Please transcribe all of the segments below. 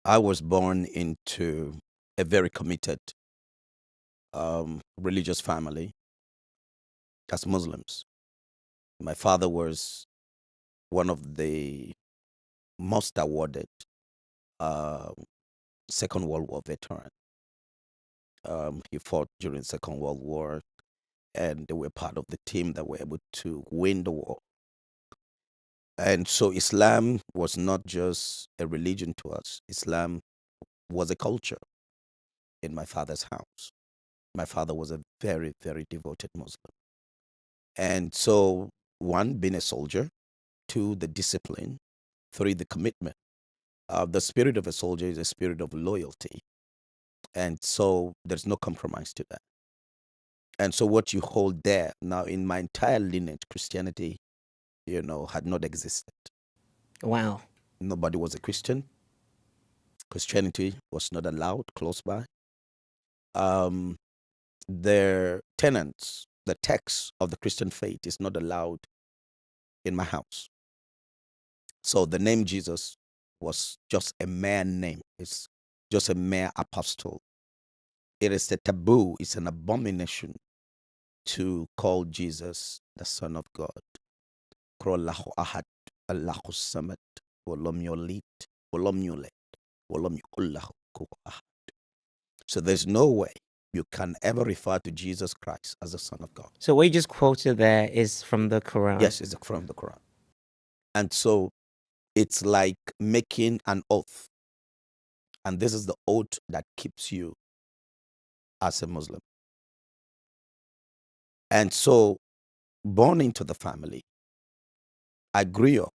I was born into a very committed religious family as Muslims. My father was one of the most awarded uh, Second World War veteran. He fought during Second World War, and they were part of the team that were able to win the war. And so Islam was not just a religion to us. Islam was a culture in my father's house. My father was a very, very devoted Muslim. And so, one, being a soldier, two, the discipline, three, the commitment. The spirit of a soldier is a spirit of loyalty. And so, there's no compromise to that. And so, what you hold there now in my entire lineage, Christianity, had not existed. Wow. Nobody was a Christian. Christianity was not allowed close by. Um, their tenets, the text of the Christian faith is not allowed in my house. So the name Jesus was just a mere name. It's just a mere apostle. It is a taboo. It's an abomination to call Jesus the Son of God. Krollahu ahad, Allahu samad, walam yulid, walam yulad, walam yakul lahu kufuwan ahad. So there's no way you can ever refer to Jesus Christ as the Son of God. So what you just quoted there is from the Quran. Yes, it's from the Quran. And so it's like making an oath. And this is the oath that keeps you as a Muslim. And so, born into the family, I grew up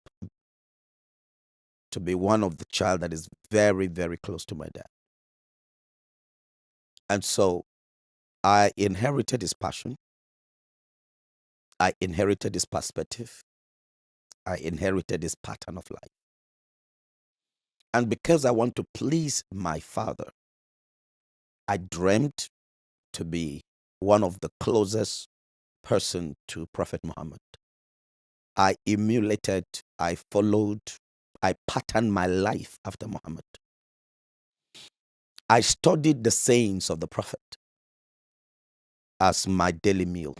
to be one of the child that is very, very close to my dad. And so, I inherited his passion. I inherited his perspective. I inherited his pattern of life. And because I want to please my father, I dreamt to be one of the closest person to Prophet Muhammad. I emulated, I followed, I patterned my life after Muhammad. I studied the sayings of the Prophet as my daily meal.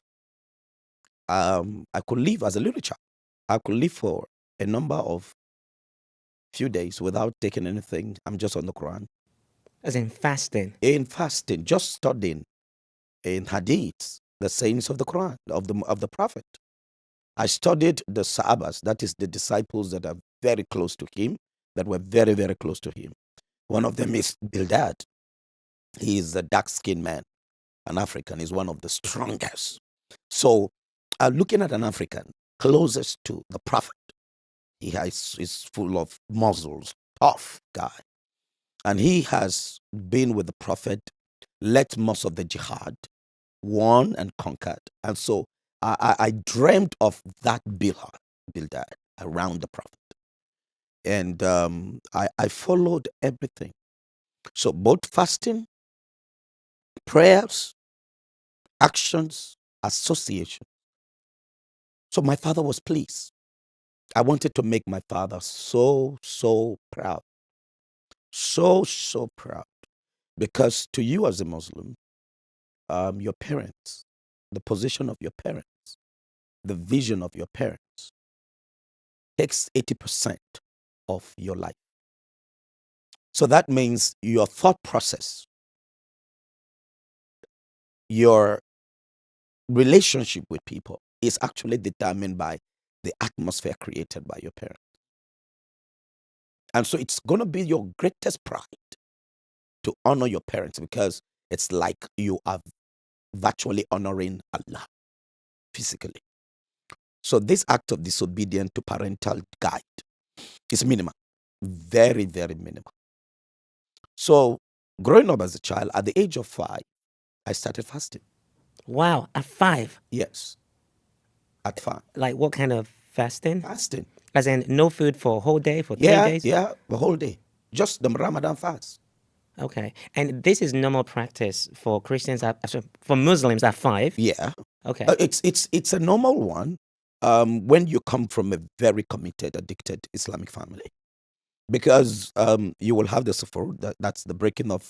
I could live as a little child. I could live for a number of few days without taking anything. I'm just on the Quran. As in fasting. In fasting, just studying in hadiths, the sayings of the Quran, of the Prophet. I studied the Sahabas, that is the disciples that are very close to him, that were very, very close to him. One of them is Bildad. He is a dark-skinned man, an African. He's one of the strongest. So, looking at an African closest to the Prophet, is full of muscles, tough guy. And he has been with the Prophet, led most of the jihad, won and conquered. And so I dreamt of that Bildad around the Prophet. And I followed everything. So both fasting, prayers, actions, association. So my father was pleased. I wanted to make my father so, so proud. So, so proud. Because to you as a Muslim, your parents, the position of your parents, the vision of your parents takes 80% of your life. So that means your thought process, your relationship with people is actually determined by the atmosphere created by your parents. And so it's going to be your greatest pride to honor your parents because it's like you are virtually honoring Allah physically. So this act of disobedience to parental guide is minimal, very, very minimal. So growing up as a child, at the age of 5, I started fasting. Wow, at 5. Yes, at 5. Like what kind of fasting? Fasting. As in no food for a whole day, for 3 Yeah, days? yeah, the whole day. Just the Ramadan fast. Okay. And this is normal practice for Christians, for Muslims at 5? Yeah. Okay. It's a normal one when you come from a very committed, addicted Islamic family. because you will have the sufur, that's the breaking of